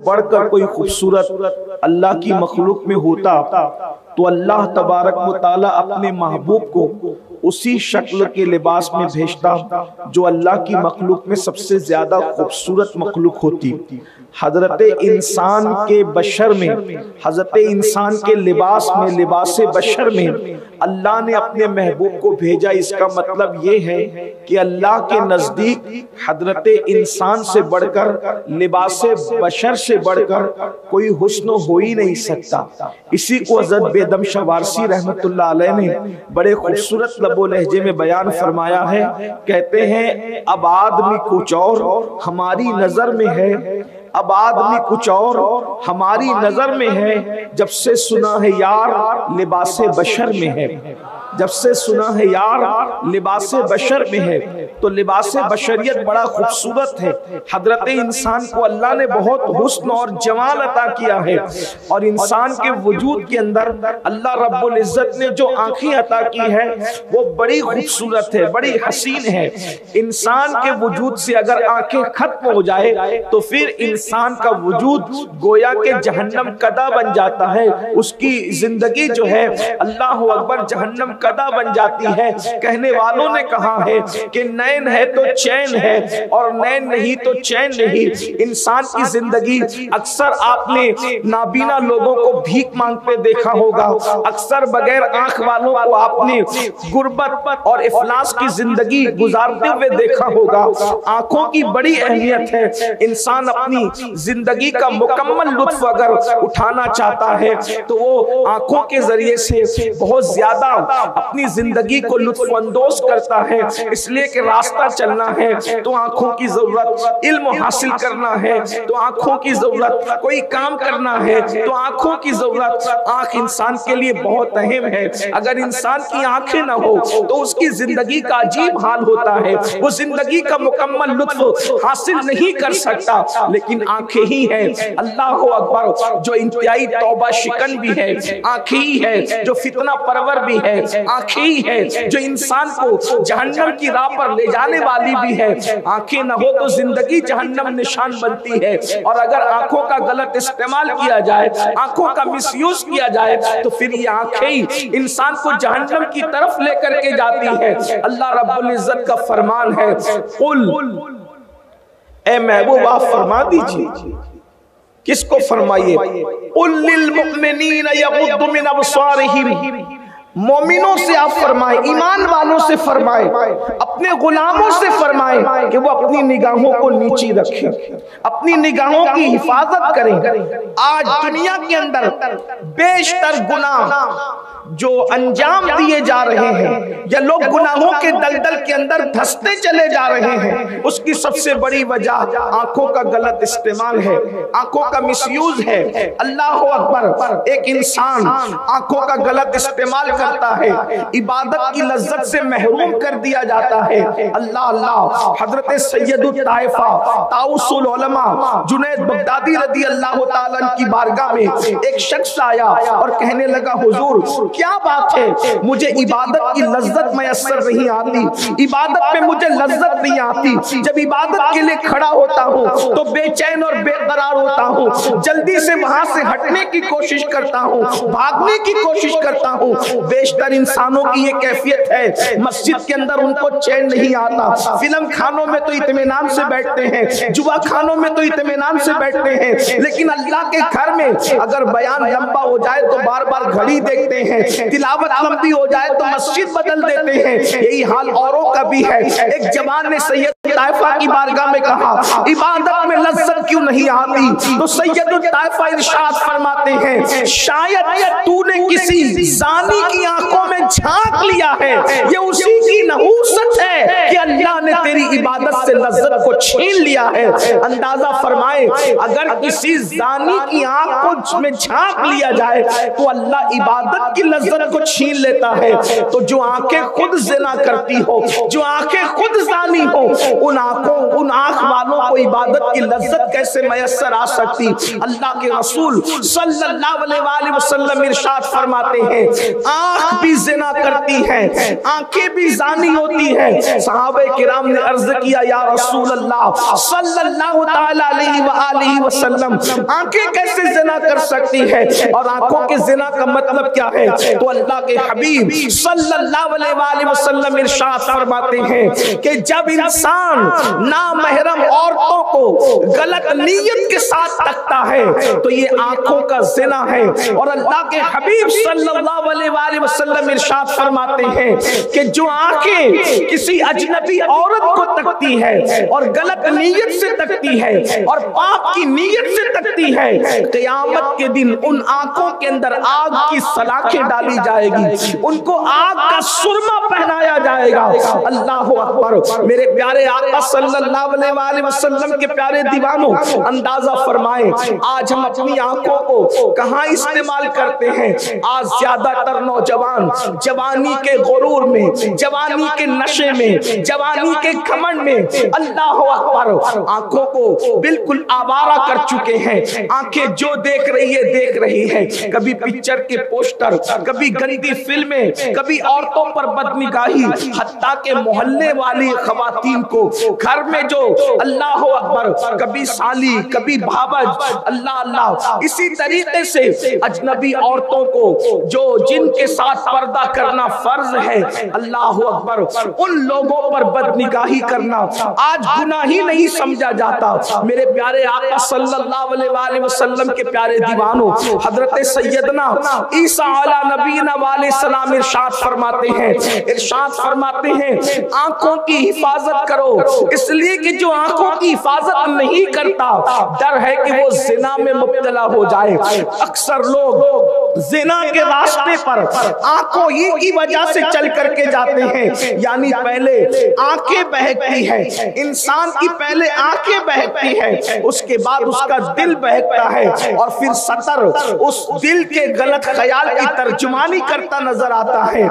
بڑھ کر کوئی خوبصورت اللہ کی مخلوق میں ہوتا تو اللہ تبارک و تعالی اپنے محبوب کو اسی شکل کے لباس میں بھیجتا جو اللہ کی مخلوق میں سب سے زیادہ خوبصورت مخلوق ہوتی. حضرت انسان کے بشر میں، حضرت انسان کے لباس میں، لباس بشر میں اللہ نے اپنے محبوب کو بھیجا. اس کا مطلب یہ ہے کہ اللہ کے نزدیک حضرت انسان سے بڑھ کر، لباس بشر سے بڑھ کر کوئی حسن ہو ہی نہیں سکتا. اسی کو حضرت بیدم شاہ وارسی رحمت اللہ علیہ نے بڑے خوبصورت لب و لہجے میں بیان فرمایا ہے. کہتے ہیں اب آدمی کچھ اور ہماری نظر میں ہے، اب آدمی کچھ اور ہماری نظر میں ہے، جب سے سنا ہے یار لباس بشر میں ہے. جب سے سنا ہے یار لباس بشر میں ہے. تو لباس بشریت بڑا خوبصورت ہے. حضرت انسان کو اللہ نے بہت حسن اور جمال عطا کیا ہے، اور انسان کے وجود کے اندر اللہ رب العزت نے جو آنکھیں عطا کی ہے وہ بڑی خوبصورت ہے، بڑی حسین ہے. انسان کے وجود سے اگر آنکھیں ختم ہو جائے تو پھر انسان کا وجود گویا کہ جہنم کدا بن جاتا ہے. اس کی زندگی جو ہے اللہ اکبر جہنم کدا بن جاتی ہے. کہنے والوں نے کہا ہے کہ نین ہے تو چین ہے اور نین نہیں تو چین نہیں. انسان کی زندگی اکثر آپ نے نابینا لوگوں کو بھیک مانگتے دیکھا ہوگا، اکثر بغیر آنکھ والوں کو آپ نے غربت اور افلاس کی زندگی گزارتے ہوئے دیکھا ہوگا. آنکھوں کی بڑی اہمیت ہے. انسان اپنی زندگی کا مکمل لطف اگر اٹھانا چاہتا ہے تو وہ آنکھوں کے ذریعے سے بہت زیادہ اپنی زندگی کو لطف اندوز کرتا ہے. اس لیے کہ راستہ چلنا ہے تو آنکھوں کی ضرورت، علم حاصل کرنا ہے تو آنکھوں کی ضرورت، کوئی کام کرنا ہے تو آنکھوں کی ضرورت. آنکھ انسان کے لیے بہت اہم ہے. اگر انسان کی آنکھیں نہ ہو تو اس کی زندگی کا عجیب حال ہوتا ہے. وہ زندگی کا مکمل لطف حاصل نہیں کر سکتا. لیکن آنکھیں ہی ہیں اللہ اکبر جو انتہائی توبہ شکن بھی ہے، آنکھیں ہی ہے جو فتنہ پرور بھی ہے، آنکھیں ہی ہے جو انسان کو جہنم کی راہ پر لے جانے والی بھی ہے. آنکھیں نہ ہو تو زندگی جہنم نشان بنتی ہے. اور اگر آنکھوں کا غلط استعمال کیا جائے، آنکھوں کا مس یوز کیا جائے تو پھر یہ آنکھیں ہی انسان کو جہنم کی طرف لے کر کے جاتی ہے. اللہ رب العزت کا فرمان ہے قل، اے محبوب آپ فرما دیجئے. کس کو فرمائیے؟ قل للمؤمنین یغضوا من ابصارہم، مومنوں سے آپ فرمائیں، ایمان والوں سے فرمائیں، اپنے غلاموں سے فرمائیں کہ وہ اپنی نگاہوں کو نیچی رکھیں، اپنی نگاہوں کی حفاظت کریں. آج دنیا کے اندر بیشتر گناہ جو انجام دیے جا رہے ہیں یا لوگ گناہوں کے دلدل کے اندر دھستے چلے جا رہے ہیں، اس کی سب سے بڑی وجہ آنکھوں کا غلط استعمال ہے، آنکھوں کا مس یوز ہے. اللہ اکبر، ایک انسان آنکھوں کا غلط استعمال کرتا ہے، عبادت کی لذت سے محروم کر دیا جاتا ہے. اللہ اللہ، حضرت سید الطائفہ طاؤس العلماء جنید بغدادی رضی اللہ تعالیٰ عنہ کی بارگاہ میں ایک شخص آیا اور کہنے لگا حضور کیا بات ہے، مجھے عبادت کی لذت میسر نہیں آتی، عبادت میں مجھے لذت نہیں آتی. جب عبادت کے لیے کھڑا ہوتا ہوں تو بے چین اور بے قرار ہوتا ہوں، جلدی سے وہاں سے ہٹنے کی کوشش کرتا ہوں، بھاگنے کی کوشش کرتا ہوں. بیشتر انسانوں کی یہ کیفیت ہے. مسجد کے اندر ان کو چین نہیں آتا، فلم خانوں میں تو اطمینان سے بیٹھتے ہیں، جوا خانوں میں تو اطمینان سے بیٹھتے ہیں، لیکن اللہ کے گھر میں اگر بیان لمبا ہو جائے تو بار بار گھڑی دیکھتے ہیں، تلاوت لمبی ہو جائے تو مسجد بدل دیتے ہیں. یہی حال اوروں کا بھی ہے. ایک جوان نے سید الطائفہ کی بارگاہ میں کہا عبادت میں لذت کیوں نہیں آتی؟ تو سید الطائفہ ارشاد فرماتے ہیں شاید تو نے کسی زانی کی آنکھوں میں جھانک لیا ہے، یہ اسی کی نحوست ہے کہ اللہ نے تیری عبادت سے لذت کو چھین لیا ہے. اندازہ فرمائے اگر کسی زانی کی آنکھ کو میں جھانک لیا جائے تو اللہ عبادت کی لذت کو چھین لیتا ہے. تو جو آنکھیں خود زنا کرتی ہو، جو آنکھیں خود زانی ہو، ان آنکھ والوں کو عبادت کی لذت کیسے میسر آ سکتی؟ اللہ کے رسول صلی اللہ علیہ وآلہ وسلم ارشاد فرماتے ہیں آنکھ بھی زنا کرتی ہے، آنکھیں بھی زانی ہوتی ہے. صحابہ کرام نے عرض کیا یا رسول اللہ صلی اللہ تعالی علیہ وآلہ وسلم آنکھیں کیسے زنا کر سکتی ہے اور آنکھوں کے زنا کا مطلب کیا ہے؟ تو اللہ کے حبیب صلی اللہ علیہ وآلہ وسلم ارشاد فرماتے ہیں کہ جب انسان نامحرم عورتوں کو غلط نیت کے ساتھ تکتا ہے تو یہ آنکھوں کا زنا ہے. اور اللہ کے حبیب صلی اللہ علیہ وآلہ وسلم ارشاد فرماتے ہیں کہ جو آنکھیں کسی اجنبی عورت کو تکتی ہے اور غلط نیت سے تکتی ہے اور پاپ کی نیت سے تکتی ہے، قیامت کے دن ان آنکھوں کے اندر آگ کی سلاخیں ڈالی جائے گی، ان کو آگ کا سرما پہنایا جائے گا. اللہ اکبر. میرے پیارے آقا صلی اللہ علیہ وآلہ وسلم کے پیارے دیوانوں، اندازہ فرمائیں آج ہم اپنی آنکھوں کو کہاں استعمال کرتے ہیں؟ آج زیادہ تر نوجوان جوانی کے غرور میں، جوانی کے نشے میں، جوانی کے گھمنڈ میں اللہ اکبر آنکھوں کو بالکل آوارہ کر چکے ہیں. آنکھیں جو دیکھ رہی ہے دیکھ رہی ہے، کبھی پکچر کے پوسٹر، کبھی گندی فلمیں، کبھی عورتوں پر بدنگاہی، حتیٰ کہ محلے والی خواتین کو گھر میں جو اللہ اکبر کبھی سالی کبھی بھابج، اللہ اللہ اسی طریقے سے اجنبی عورتوں کو جو جن کے ساتھ پردہ کرنا فرض ہے، اللہ اکبر ان لوگوں پر بدنگاہی کرنا آج گناہ ہی نہیں سمجھا جاتا. میرے پیارے آقا صلی اللہ علیہ وآلہ وسلم کے پیارے دیوانوں، حضرت سیدنا عیسیٰ علیہ نبینا علیہ السلام ارشاد فرماتے ہیں آنکھوں کی حفاظت کرو، اس لیے کہ جو آنکھوں کی حفاظت نہیں کرتا ڈر ہے کہ وہ زنا میں مبتلا ہو جائے. اکثر لوگ زنا کے راستے پر آنکھوں ہی کی وجہ سے چل کر کے جاتے ہیں. یعنی پہلے آنکھیں بہکتی ہے انسان کی، پہلے آنکھیں بہکتی ہے، اس کے بعد اس کا دل بہکتا ہے اور پھر سطر اس دل کے غلط خیال کی ترجمانی کرتا نظر آتا ہے.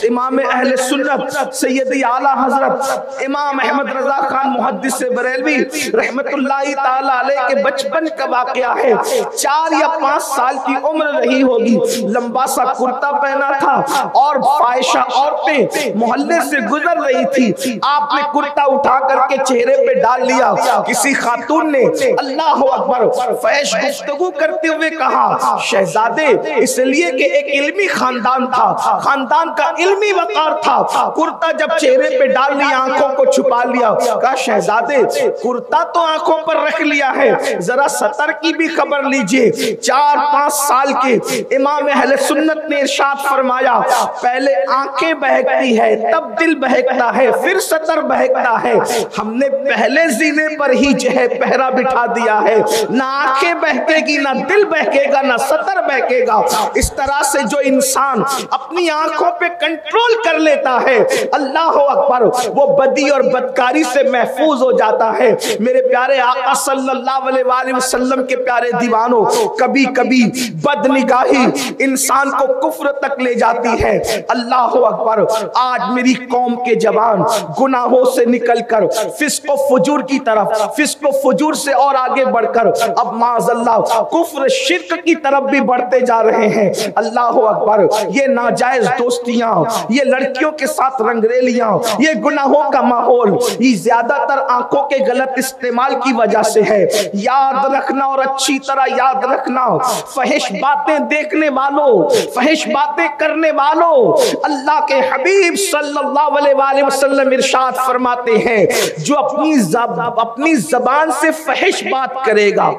امام اہل سنت سیدی اعلیٰ حضرت امام احمد رضا خان محدث بریلوی رحمت اللہ تعالی علیہ کے بچپن کا واقعہ ہے. 4 یا 5 سال کی عمر رہی ہوگی، لمبا سا کرتا پہنا تھا اور فائشہ عورتیں محلے سے گزر رہی تھی. آپ نے کرتا اٹھا کر کے چہرے پہ ڈال لیا. کسی خاتون نے اللہ اکبر فحش گفتگو کرتے ہوئے کہا شہزادے، اس لیے کہ ایک علمی خاندان تھا، خاندان کا علمی وقار تھا، کرتا جب چہرے پہ ڈال لیا آنکھوں کو چھپا لیا. کہا شہزادے کرتا تو آنکھوں پر رکھ لیا ہے، ذرا سطر کی بھی خبر لیجئے. 4-5 سال کے امام اہل سنت نے ارشاد فرمایا پہلے آنکھیں بہکتی ہے، تب دل بہکتا ہے، پھر سطر بہکتا ہے. ہم نے پہلے زینے پر ہی جو ہے پہرا بٹھا دیا ہے، نہ آنکھیں بہکے گی، نہ دل بہکے گا، نہ سطر بہکے گا. اس طرح سے جو انسان اپنی آنکھوں پہ کنٹرول کر لیتا ہے اللہ اکبر وہ بدی اور بدکاری سے محفوظ ہو جاتا ہے. میرے پیارے آقا صلی اللہ علیہ وآلہ وسلم کے پیارے دیوانوں، کبھی کبھی بدنگاہی انسان کو کفر تک لے جاتی ہے. اللہ اکبر آج میری قوم کے جوان گناہوں سے نکل کر فسق و فجور کی طرف، فسق و فجور سے اور آگے بڑھ کر اب معاذ اللہ کفر شرک کی طرف بھی بڑھتے جا رہے ہیں. اللہ اکبر یہ ناجائز دوستیاں، یہ لڑکیوں کے ساتھ رنگریلیاں، یہ گناہوں کا ماحول، یہ زیادہ تر آنکھوں کے غلط استعمال کی وجہ سے ہے. یاد رکھنا اور اچھی طرح یاد رکھنا، فحش باتیں دیکھنے والوں، فحش باتیں کرنے والوں، اللہ کے حبیب صلی اللہ علیہ وآلہ وسلم ارشاد فرماتے ہیں جو اپنی زبان سے فحش بات کرے گا،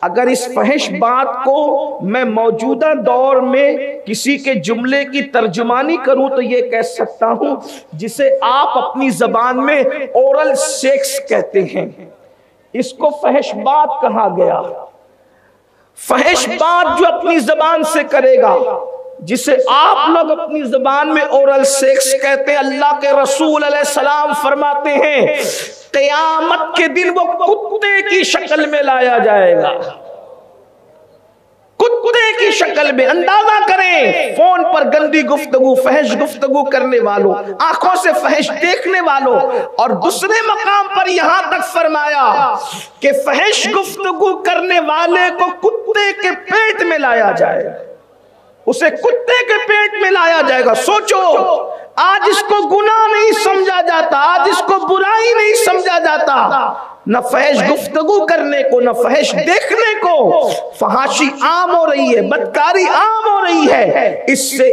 اگر اس فحش بات کو میں موجودہ دور میں کسی کے جملے کی ترجمانی کروں تو یہ کہہ سکتا ہوں جسے آپ اپنی زبان میں اورل سیکس کہتے ہیں، اس کو فحش بات کہا گیا. فحش بات جو اپنی زبان سے کرے گا، جسے آپ لوگ اپنی زبان میں اورل سیکس کہتے ہیں، اللہ کے رسول علیہ السلام فرماتے ہیں قیامت کے دن وہ کتے کی شکل میں لایا جائے گا. کتے کی شکل میں. اندازہ کریں فون پر گندی گفتگو، فحش گفتگو کرنے والوں، آنکھوں سے فحش دیکھنے والوں. اور دوسرے مقام پر یہاں تک فرمایا کہ فحش گفتگو کرنے والے کو کتے کے پیٹ میں لایا جائے گا، اسے کتے کے پیٹ میں لایا جائے گا. سوچو آج اس کو گناہ نہیں سمجھا جاتا، آج اس کو برائی نہیں سمجھا جاتا، نہ فحش گفتگو کرنے کو، نہ فحش دیکھنے کو. فحاشی عام ہو رہی ہے، بدکاری عام ہو رہی ہے. اس سے